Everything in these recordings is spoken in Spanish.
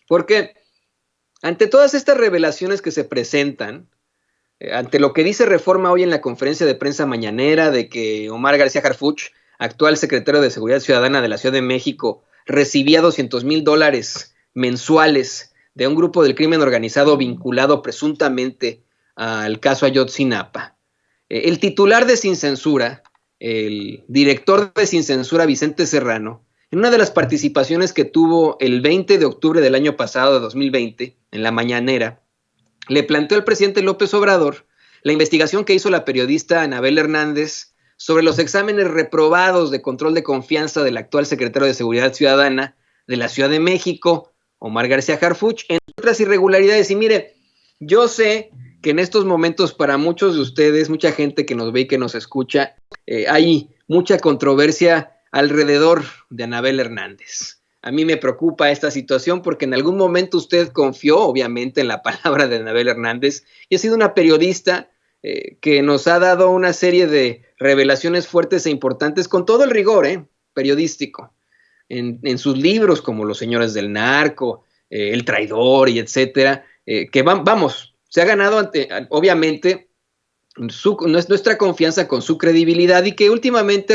Porque ante todas estas revelaciones que se presentan, ante lo que dice Reforma hoy en la conferencia de prensa mañanera de que Omar García Harfuch, actual secretario de Seguridad Ciudadana de la Ciudad de México, recibía $200,000 mensuales de un grupo del crimen organizado vinculado presuntamente al caso Ayotzinapa. El titular de Sin Censura, el director de Sin Censura, Vicente Serrano, en una de las participaciones que tuvo el 20 de octubre del año pasado, de 2020, en la mañanera, le planteó al presidente López Obrador la investigación que hizo la periodista Anabel Hernández sobre los exámenes reprobados de control de confianza del actual secretario de Seguridad Ciudadana de la Ciudad de México, Omar García Harfuch, entre otras irregularidades. Y mire, yo sé que en estos momentos para muchos de ustedes, mucha gente que nos ve y que nos escucha, hay mucha controversia alrededor de Anabel Hernández. A mí me preocupa esta situación porque en algún momento usted confió, obviamente, en la palabra de Anabel Hernández y ha sido una periodista que nos ha dado una serie de revelaciones fuertes e importantes con todo el rigor periodístico. En sus libros como Los Señores del Narco, El Traidor y etcétera, que vamos, se ha ganado obviamente nuestra confianza con su credibilidad y que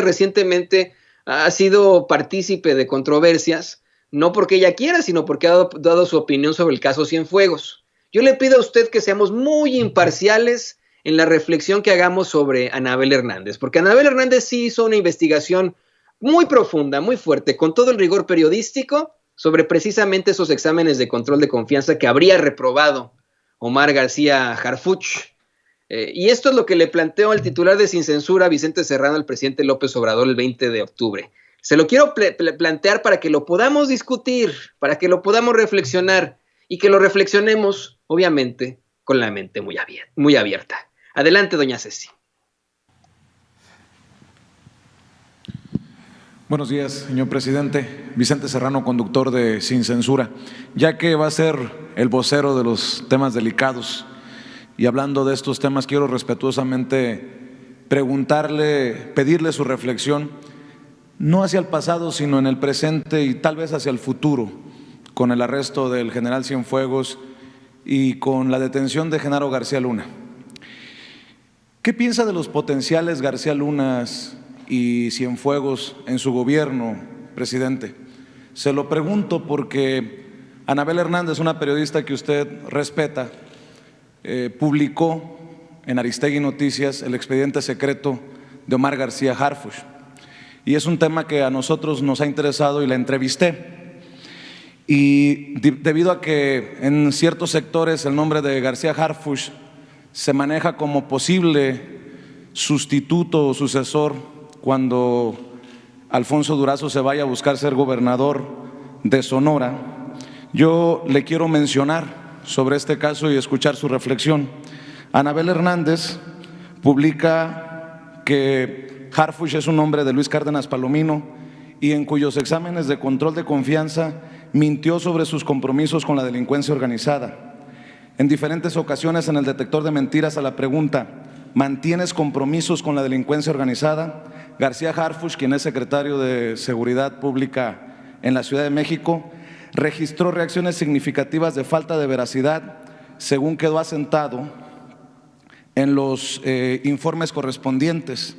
recientemente ha sido partícipe de controversias, no porque ella quiera, sino porque ha dado su opinión sobre el caso Cienfuegos. Yo le pido a usted que seamos muy imparciales en la reflexión que hagamos sobre Anabel Hernández, porque Anabel Hernández sí hizo una investigación muy profunda, muy fuerte, con todo el rigor periodístico, sobre precisamente esos exámenes de control de confianza que habría reprobado Omar García Harfuch. Y esto es lo que le planteó el titular de Sin Censura, Vicente Serrano, al presidente López Obrador el 20 de octubre. Se lo quiero plantear para que lo podamos discutir, para que lo podamos reflexionar y que lo reflexionemos, obviamente, con la mente muy abierta. Adelante, doña Ceci. Buenos días, señor presidente. Vicente Serrano, conductor de Sin Censura. Ya que va a ser el vocero de los temas delicados y hablando de estos temas, quiero respetuosamente pedirle su reflexión, no hacia el pasado, sino en el presente y tal vez hacia el futuro, con el arresto del general Cienfuegos y con la detención de Genaro García Luna. ¿Qué piensa de los potenciales García Lunas y Cienfuegos en su gobierno, presidente? Se lo pregunto porque Anabel Hernández, una periodista que usted respeta, publicó en Aristegui Noticias el expediente secreto de Omar García Harfuch. Y es un tema que a nosotros nos ha interesado y la entrevisté. Y debido a que en ciertos sectores el nombre de García Harfuch se maneja como posible sustituto o sucesor cuando Alfonso Durazo se vaya a buscar ser gobernador de Sonora, yo le quiero mencionar sobre este caso y escuchar su reflexión. Anabel Hernández publica que Harfuch es un hombre de Luis Cárdenas Palomino y en cuyos exámenes de control de confianza mintió sobre sus compromisos con la delincuencia organizada. En diferentes ocasiones en el detector de mentiras a la pregunta ¿mantienes compromisos con la delincuencia organizada?, García Harfuch, quien es secretario de Seguridad Pública en la Ciudad de México, registró reacciones significativas de falta de veracidad, según quedó asentado en los informes correspondientes.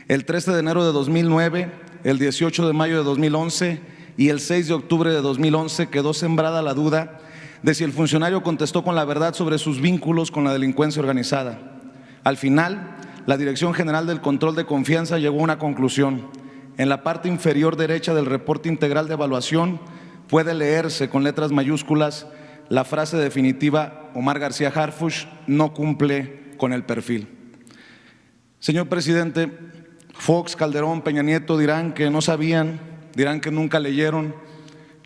El 13 de enero de 2009, el 18 de mayo de 2011 y el 6 de octubre de 2011 quedó sembrada la duda de si el funcionario contestó con la verdad sobre sus vínculos con la delincuencia organizada. Al final, la Dirección General del Control de Confianza llegó a una conclusión. En la parte inferior derecha del reporte integral de evaluación puede leerse con letras mayúsculas la frase definitiva: Omar García Harfuch no cumple con el perfil. Señor presidente, Fox, Calderón, Peña Nieto dirán que no sabían, dirán que nunca leyeron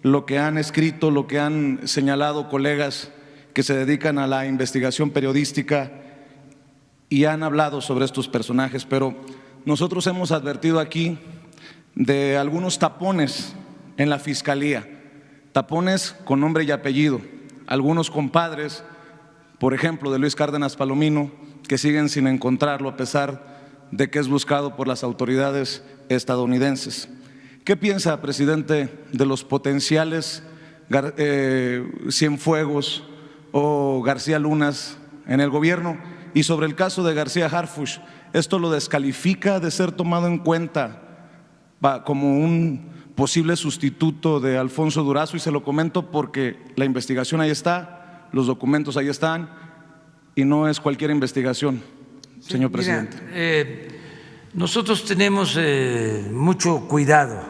lo que han escrito, lo que han señalado colegas que se dedican a la investigación periodística y han hablado sobre estos personajes, pero nosotros hemos advertido aquí de algunos tapones en la Fiscalía, tapones con nombre y apellido, algunos compadres, por ejemplo, de Luis Cárdenas Palomino, que siguen sin encontrarlo a pesar de que es buscado por las autoridades estadounidenses. ¿Qué piensa, presidente, de los potenciales Cienfuegos o García Lunas en el gobierno. Y sobre el caso de García Harfuch, esto lo descalifica de ser tomado en cuenta como un posible sustituto de Alfonso Durazo, y se lo comento porque la investigación ahí está, los documentos ahí están, y no es cualquier investigación, señor presidente. Nosotros tenemos mucho cuidado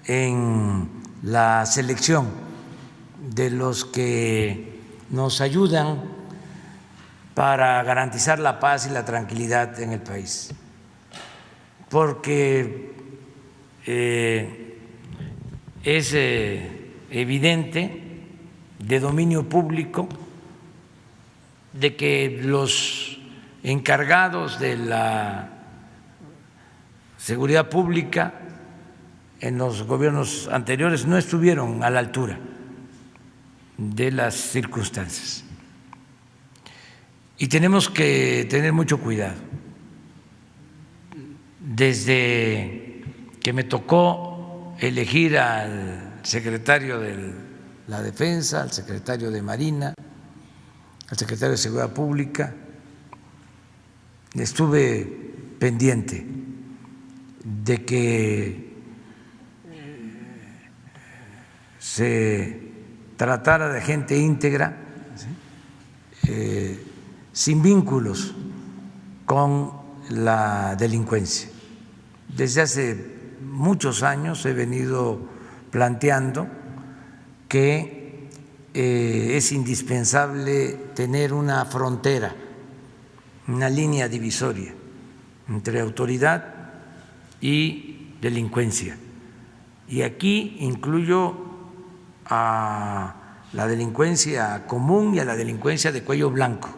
en la selección de los que nos ayudan para garantizar la paz y la tranquilidad en el país, porque es evidente, de dominio público, de que los encargados de la seguridad pública en los gobiernos anteriores no estuvieron a la altura de las circunstancias. Y tenemos que tener mucho cuidado. Desde que me tocó elegir al secretario de la Defensa, al secretario de Marina, al secretario de Seguridad Pública, estuve pendiente de que se tratara de gente íntegra, sin vínculos con la delincuencia. Desde hace muchos años he venido planteando que es indispensable tener una frontera, una línea divisoria entre autoridad y delincuencia. Y aquí incluyo a la delincuencia común y a la delincuencia de cuello blanco,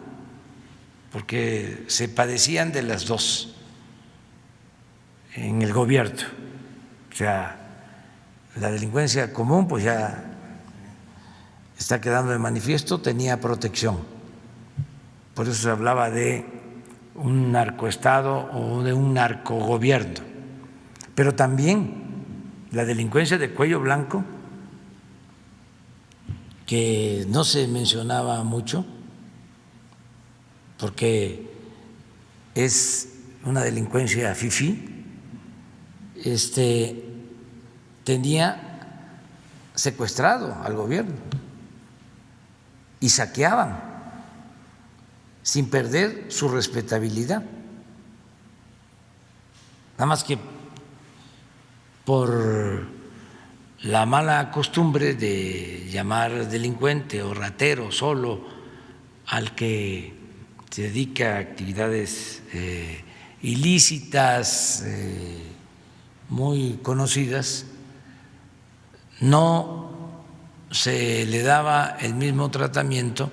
porque se padecían de las dos en el gobierno. O sea, la delincuencia común pues ya está quedando de manifiesto, tenía protección. Por eso se hablaba de un narcoestado o de un narcogobierno. Pero también la delincuencia de cuello blanco, que no se mencionaba mucho, porque es una delincuencia fifí, tenía secuestrado al gobierno y saqueaban sin perder su respetabilidad. Nada más que por la mala costumbre de llamar delincuente o ratero solo al que se dedica a actividades ilícitas muy conocidas, no se le daba el mismo tratamiento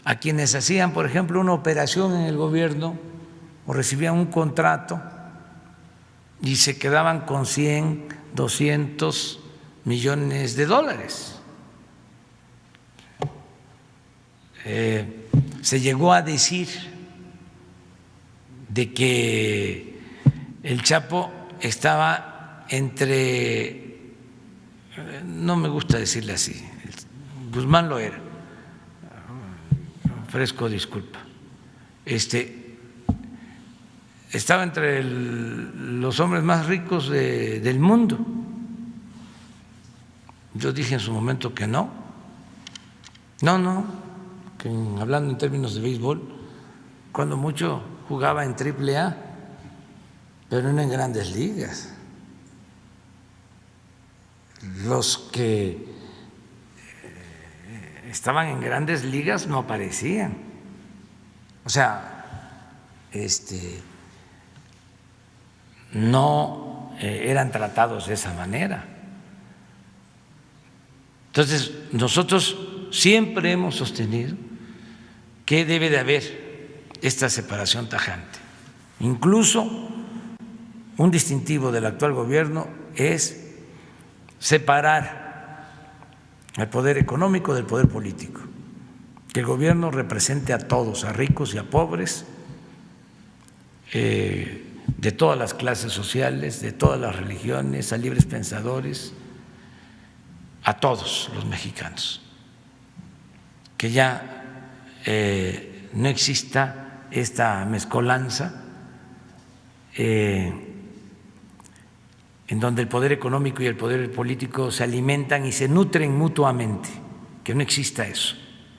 a quienes hacían, por ejemplo, una operación en el gobierno o recibían un contrato y se quedaban con 100, 200 millones de dólares. Se llegó a decir de que el Chapo estaba entre, no me gusta decirle así, Guzmán lo era, ofrezco disculpa, estaba entre los hombres más ricos del mundo. Yo dije en su momento que no, que hablando en términos de béisbol, cuando mucho jugaba en AAA, pero no en grandes ligas. Los que estaban en grandes ligas no aparecían. O sea, no eran tratados de esa manera. Entonces, nosotros siempre hemos sostenido que debe de haber esta separación tajante. Incluso un distintivo del actual gobierno es separar el poder económico del poder político, que el gobierno represente a todos, a ricos y a pobres, de todas las clases sociales, de todas las religiones, a libres pensadores, a todos los mexicanos, que ya no exista esta mezcolanza en donde el poder económico y el poder político se alimentan y se nutren mutuamente, que no exista eso,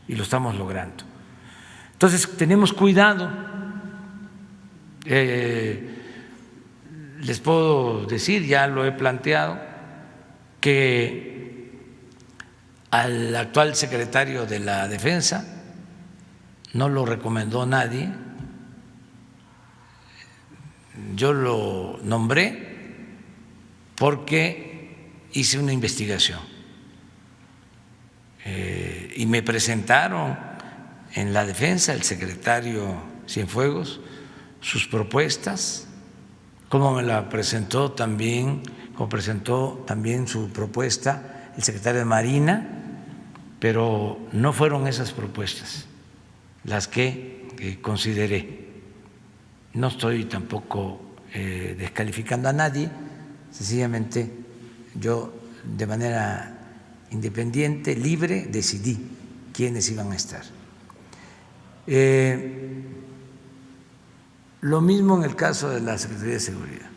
y lo estamos logrando. Entonces tenemos cuidado. Les puedo decir, ya lo he planteado, que al actual secretario de la Defensa no lo recomendó nadie, yo lo nombré porque hice una investigación y me presentaron en la Defensa el secretario Cienfuegos sus propuestas, como me la presentó también, como presentó también su propuesta el secretario de Marina, pero no fueron esas propuestas las que consideré. No estoy tampoco descalificando a nadie, sencillamente yo de manera independiente, libre, decidí quiénes iban a estar. Lo mismo en el caso de la Secretaría de Seguridad.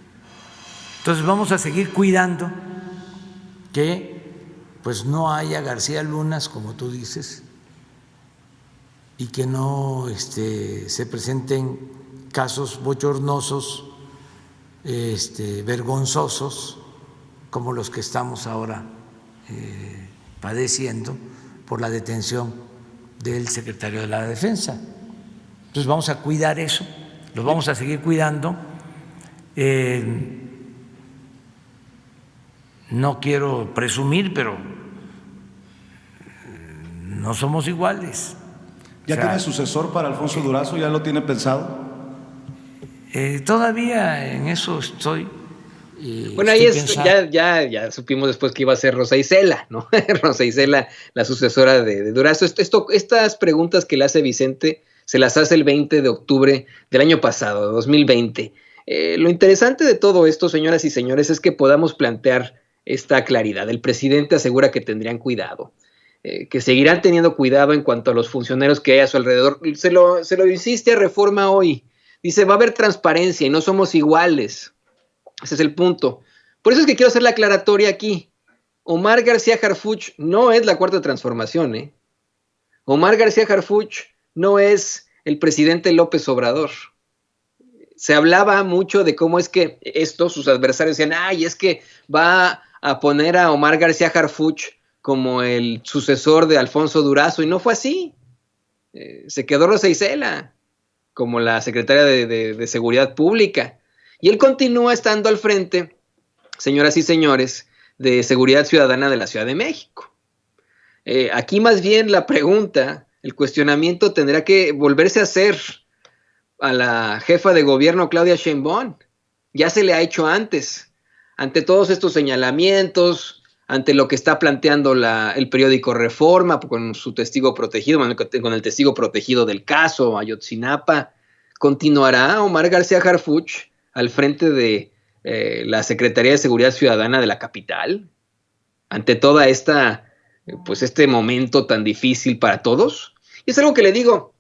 Entonces vamos a seguir cuidando que pues no haya García Lunas, como tú dices, y que no se presenten casos bochornosos, vergonzosos, como los que estamos ahora padeciendo por la detención del secretario de la Defensa. Entonces vamos a cuidar eso, lo vamos a seguir cuidando. No quiero presumir, pero no somos iguales. ¿Ya tiene sucesor para Alfonso Durazo? ¿Ya lo tiene pensado? Todavía en eso estoy. Bueno, ahí ya supimos después que iba a ser Rosa Isela, ¿no? Rosa Isela, la sucesora de Durazo. Estas preguntas que le hace Vicente se las hace el 20 de octubre del año pasado, de 2020. Lo interesante de todo esto, señoras y señores, es que podamos plantear esta claridad. El presidente asegura que tendrían cuidado, que seguirán teniendo cuidado en cuanto a los funcionarios que hay a su alrededor. Se lo insiste a Reforma hoy. Dice, va a haber transparencia y no somos iguales. Ese es el punto. Por eso es que quiero hacer la aclaratoria aquí. Omar García Harfuch no es la Cuarta Transformación, ¿eh? Omar García Harfuch no es el presidente López Obrador. Se hablaba mucho de cómo es que sus adversarios decían, ay, es que va a poner a Omar García Harfuch como el sucesor de Alfonso Durazo, y no fue así. Se quedó Rosa Isela como la secretaria de Seguridad Pública, y él continúa estando al frente, señoras y señores, de Seguridad Ciudadana de la Ciudad de México. Aquí más bien la pregunta, el cuestionamiento tendrá que volverse a hacer a la jefa de gobierno Claudia Sheinbaum. Ya se le ha hecho antes, ante todos estos señalamientos, ante lo que está planteando el periódico Reforma con su testigo protegido, con el testigo protegido del caso Ayotzinapa. ¿Continuará Omar García Harfuch al frente de la Secretaría de Seguridad Ciudadana de la capital? Ante toda este momento tan difícil para todos. Y es algo que le digo,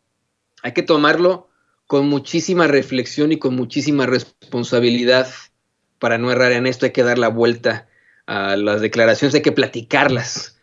hay que tomarlo con muchísima reflexión y con muchísima responsabilidad para no errar en esto. Hay que dar la vuelta a las declaraciones, hay que platicarlas